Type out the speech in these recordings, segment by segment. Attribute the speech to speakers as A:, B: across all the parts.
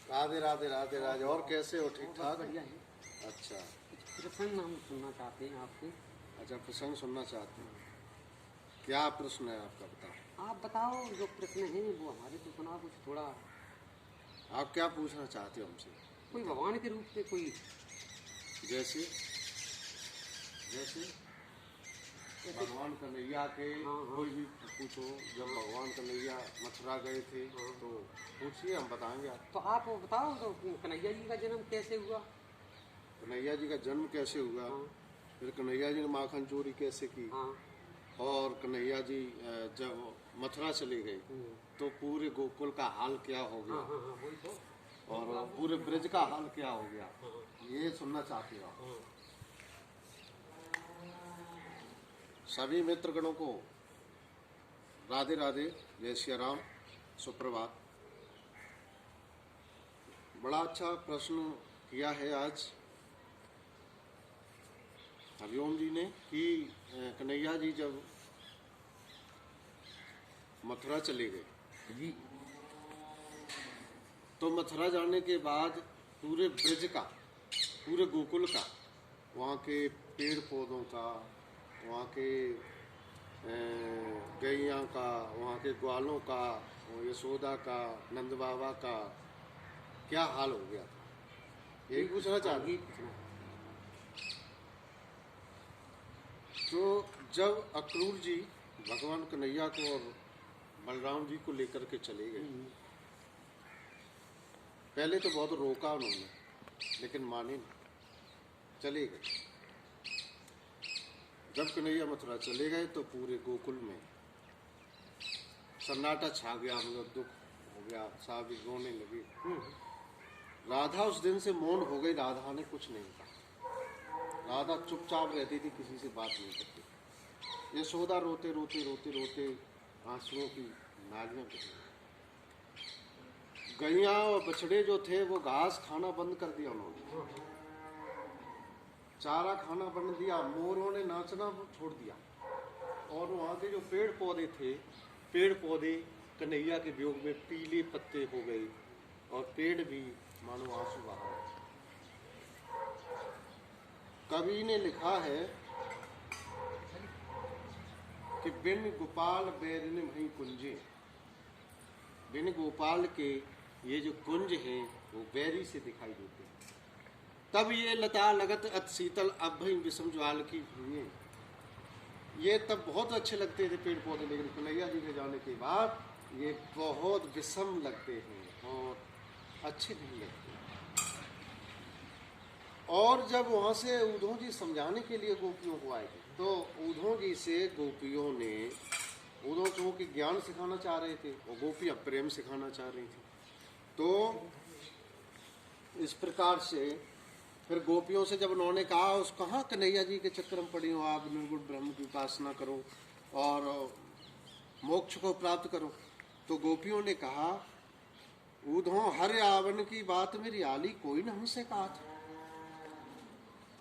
A: राधे राधे राधे राधे। और कैसे हो? ठीक ठाक?
B: बढ़िया है।
A: अच्छा
B: प्रसंग हम सुनना चाहते हैं आपसे।
A: अच्छा, प्रसंग सुनना चाहते हैं। क्या प्रश्न है आपका? बताओ।
B: आप बताओ जो प्रश्न है वो हमारे को सुना कुछ थोड़ा।
A: आप क्या पूछना चाहते हो हमसे?
B: कोई भगवान के रूप में कोई
A: जैसे जैसे भगवान कन्हैया के कोई भी पूछो। जब भगवान कन्हैया मथुरा गए थे तो पूछिए, हम बताएंगे आपको।
B: तो आप बताओ तो कन्हैया जी का जन्म कैसे हुआ?
A: कन्हैया जी का जन्म कैसे हुआ, फिर कन्हैया जी ने माखन चोरी कैसे की,
B: हाँ
A: और कन्हैया जी जब मथुरा चले गए तो पूरे गोकुल का हाल क्या हो गया,
B: वही तो।
A: और पूरे ब्रज का हाल क्या हो गया, ये सुनना चाहते हो आप। सभी मित्रगणों को राधे राधे, जय श्री राम, सुप्रभात। बड़ा अच्छा प्रश्न किया है आज हरिओम जी ने कि कन्हैया जी जब मथुरा चले गए
B: जी
A: तो मथुरा जाने के बाद पूरे ब्रज का, पूरे गोकुल का, वहाँ के पेड़ पौधों का, वहाँ के गैया का, वहाँ के ग्वालों का, यशोदा का, नंद बाबा का क्या हाल हो गया था, यही पूछना चाहते। तो जब अक्रूर जी भगवान कन्हैया को और बलराम जी को लेकर के चले गए, पहले तो बहुत रोका उन्होंने, लेकिन माने नहीं, चले गए। जब कन्हैया मथुरा चले गए तो पूरे गोकुल में सन्नाटा छा गया, मतलब दुख हो गया, सब रोने लगे। राधा उस दिन से मौन हो गई, राधा ने कुछ नहीं कहा। राधा चुपचाप रहती थी, किसी से बात नहीं करती। यशोदा रोते रोते रोते रोते आंसुओं की नालियां बही। गैया और बछड़े जो थे वो घास खाना बंद कर दिया उन्होंने, चारा खाना बंद दिया, मोरों ने नाचना छोड़ दिया, और वहाँ के जो पेड़ पौधे थे, पेड़ पौधे कन्हैया के वियोग में पीले पत्ते हो गए, और पेड़ भी मानो आंसू बहा रहे। कवि ने लिखा है कि बिन गोपाल बैरिन भई कुंजे, बिन गोपाल के ये जो कुंज हैं वो बैरी से दिखाई देते हैं। तब ये लता लगत अत शीतल अब भई विषम ज्वाल की हुए, ये तब बहुत अच्छे लगते थे पेड़ पौधे, लेकिन कन्हैया जी के जाने के बाद ये बहुत विषम लगते हैं और अच्छे नहीं लगते। और जब वहां से उद्धव जी समझाने के लिए गोपियों को आए थे, तो उद्धव जी से गोपियों ने, उद्धव चूंकि ज्ञान सिखाना चाह रहे थे और गोपियां प्रेम सिखाना चाह रही थी, तो इस प्रकार से फिर गोपियों से जब उन्होंने कहा, उस कहाँ कन्हैया जी के चक्कर में पड़ी हो, आप निर्गुण ब्रह्म की उपासना करो और मोक्ष को प्राप्त करो, तो गोपियों ने कहा, उद्धव हर आवन की बात मेरी आली कोई न हमसे कहा था।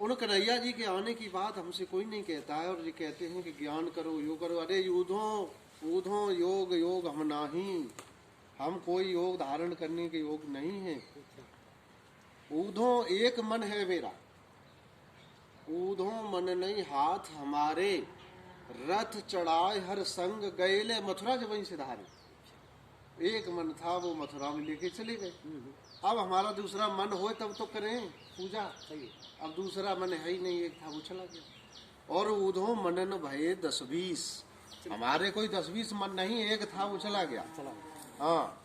A: उन कन्हैया जी के आने की बात हमसे कोई नहीं कहता है, और ये कहते हैं कि ज्ञान करो, योग करो। अरे उद्धव योग योग हम नहीं, हम कोई योग धारण करने के योग नहीं है। उद्धव एक मन है मेरा, उद्धव मन नहीं हाथ हमारे, रथ चढ़ाए हर संग गए मथुरा जब वहीं से धारे। एक मन था, वो मथुरा में लेके चले गए। अब हमारा दूसरा मन हो तब तो करें पूजा, सही। अब दूसरा मन है ही नहीं, एक था वो चला गया। और उद्धव मनन भये 10-20, हमारे कोई 10-20 मन नहीं, एक था वो चला गया। हाँ,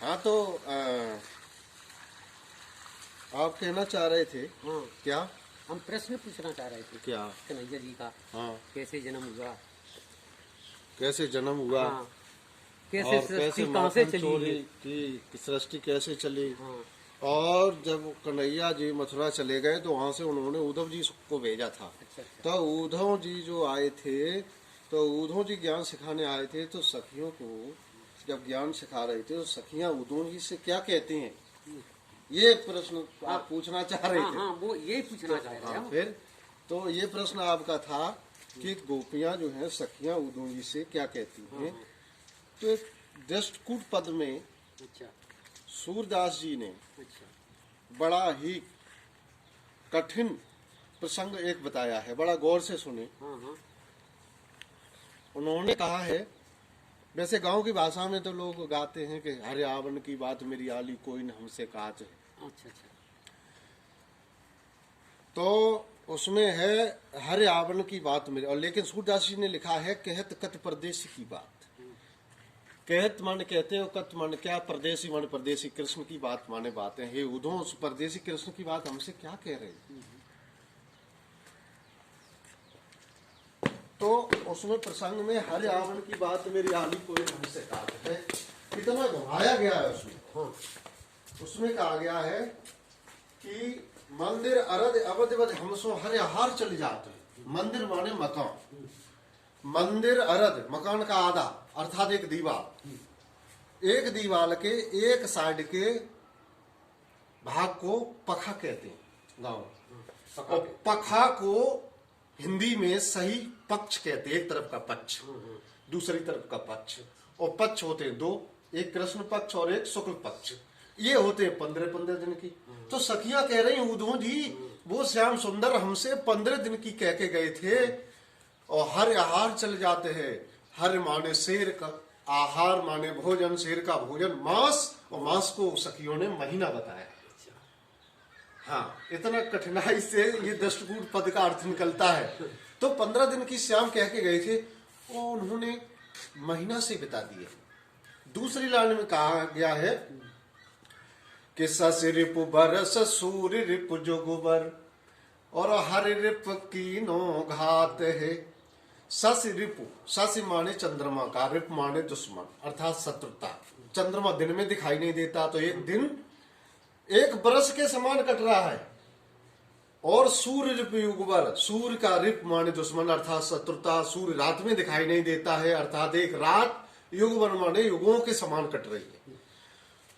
A: हाँ तो आप कहना चाह रहे थे? क्या?
B: हम प्रश्न पूछना चाह रहे थे।
A: क्या?
B: कन्हैया जी का
A: हाँ,
B: कैसे जन्म हुआ,
A: कैसे जन्म हुआ,
B: हाँ। कैसे
A: और
B: सृष्टि
A: कैसे
B: कहाँ से
A: माखन
B: चली
A: चोरी की सृष्टि कैसे चली।
B: हाँ।
A: और जब कन्हैया जी मथुरा चले गए तो वहां से उन्होंने उद्धव जी को भेजा था।
B: अच्छा।
A: तो उद्धव जी जो आए थे, तो उद्धव जी ज्ञान सिखाने आए थे, तो सखियों को जब ज्ञान सिखा रहे थे तो सखियां उद्धव जी से क्या कहते हैं, ये प्रश्न आप पूछना चाह रहे थे।
B: हाँ, वो यही पूछना चाह रहे हैं।
A: फिर तो ये प्रश्न आपका था कि गोपियां जो हैं सखियां उद्धव जी से क्या कहती हैं। तो एक दृष्टकूट पद में
B: अच्छा
A: सूरदास जी ने
B: अच्छा
A: बड़ा ही कठिन प्रसंग एक बताया है, बड़ा गौर से सुने।
B: हाँ हाँ
A: उन्होंने कहा है, वैसे गांव की भाषा में तो लोग गाते हैं कि हरे आवन की बात मेरी आली कोई न हमसे काज है,
B: अच्छा अच्छा
A: तो उसमें है हरे आवन की बात मेरी। और लेकिन सूरदास जी ने लिखा है कहत कत परदेसी की बात। कहत माने कहते हो, कत माने क्या, परदेसी माने परदेसी कृष्ण की बात माने बातें। हे उद्धव उस परदेसी कृष्ण की बात हमसे क्या कह रहे हैं। तो उसमें प्रसंग में हरे आवन की बात मेरी आली कोई हमसे काज है, कितना घुमाया गया है उसमें।
B: हाँ
A: उसमें कहा गया है कि मंदिर अरद अवध हमसो हरे हार चले जाते। मंदिर माने मकान, मंदिर अरद मकान का आधा अर्थात एक दीवार, एक दीवार के एक साइड के भाग को पखा कहते हैं गांव में। और पखा को हिंदी में सही पक्ष कहते हैं, एक तरफ का पक्ष दूसरी तरफ का पक्ष। और पक्ष होते हैं दो, एक कृष्ण पक्ष और एक शुक्ल पक्ष। ये होते हैं 15-15 दिन की। तो सखियां कह रही उद्धव जी वो श्याम सुंदर हमसे 15 दिन की कह के गए थे और हर आहार चले जाते हैं। हर माने शेर का आहार माने भोजन, शेर का भोजन मांस, और मांस को सखियों ने महीना बताया। हाँ, इतना कठिनाई से ये दृष्टकूट पद का अर्थ निकलता है। तो 15 दिन की श्याम कह के गए थे और उन्होंने महीना से बिता दिए। दूसरी लाइन में कहा गया है कि सस रिपु बरस सूर्य रिपु जोगुबर और हर रिप कीनो घात है। सस रिपु, सस माने चंद्रमा का, रिप माने दुश्मन अर्थात शत्रुता। चंद्रमा दिन में दिखाई नहीं देता तो एक दिन एक बरस के समान कट रहा है। और सूर्य रिप युगबर, सूर्य का रिप माने दुश्मन अर्थात शत्रुता। सूर्य रात में दिखाई नहीं देता है अर्थात एक रात युगबर माने युगों के समान कट रही है।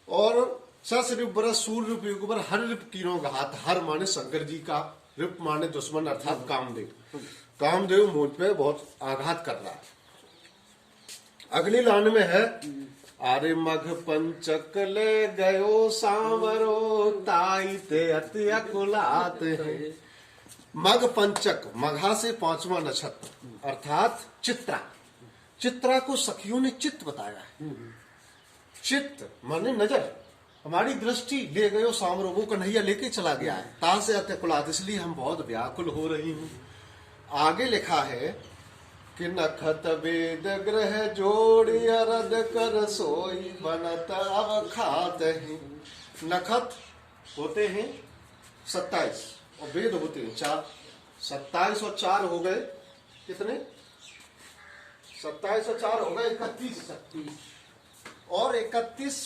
A: और सस रिप बरस सूर्य रिप युगबर हर रिप कीनो घात, हर माने शंकर जी का, रिप माने दुश्मन अर्थात कामदेव। कामदेव मुझ पे बहुत आघात कर रहा है। अगली लाइन में है अरे मघ पंचक ले गयो सांवरो ताई ते अति अकुलात है। मघ पंचक, मघा से 5वां नक्षत्र अर्थात चित्रा। चित्रा को सखियों ने चित्त बताया है। चित्त माने नजर, हमारी दृष्टि ले गयो सांवरो, वो कन्हैया लेके चला गया है। ता से अति अकुलात, इसलिए हम बहुत व्याकुल हो रही हूँ। आगे लिखा है कि नखत वेद ग्रह जोड़ी अरद कर सोई बनत अब खात है। नखत होते हैं 27 और वेद होते हैं 4। 27 और 4 हो गए कितने? 27 और 4 हो गए 31। और 31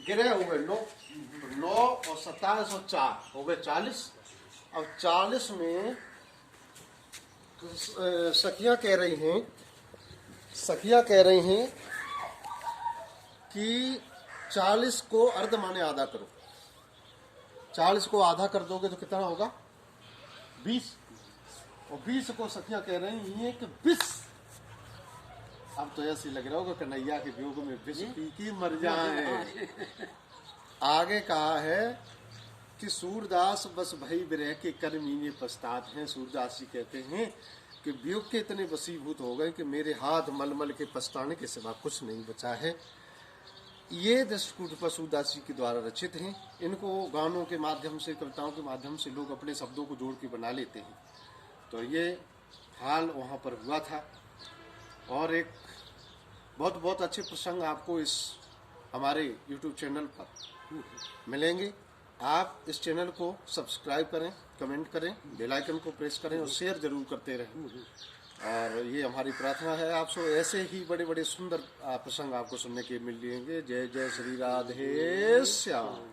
A: ग्रह हो गए 9 और 27 और 4 हो गए 40। अब 40 में सखियां कह रही हैं कि 40 को अर्ध माने आधा करो। 40 को आधा कर दोगे तो कितना होगा? 20। और 20 को सखियां कह रही हैं कि 20। अब तो ऐसे लग रहा होगा कन्हैया के वियोग में विष पी के मर जाए। आगे कहा है कि सूरदास बस भई विरह के कर्मी में पछतात हैं। सूरदास जी कहते हैं कि वियोग के इतने वशीभूत हो गए कि मेरे हाथ मलमल के पछताने के सिवा कुछ नहीं बचा है। ये दृष्टकूट पर सूरदास जी के द्वारा रचित हैं। इनको गानों के माध्यम से, कविताओं के माध्यम से लोग अपने शब्दों को जोड़ के बना लेते हैं। तो ये हाल वहाँ पर हुआ था। और एक बहुत बहुत अच्छे प्रसंग आपको इस हमारे YouTube चैनल पर मिलेंगे। आप इस चैनल को सब्सक्राइब करें, कमेंट करें, बेल आइकन को प्रेस करें और शेयर जरूर करते रहें। और ये हमारी प्रार्थना है आपसे ऐसे ही बड़े बड़े सुंदर प्रसंग आपको सुनने के मिल जाएंगे। जय जय श्री राधे श्याम।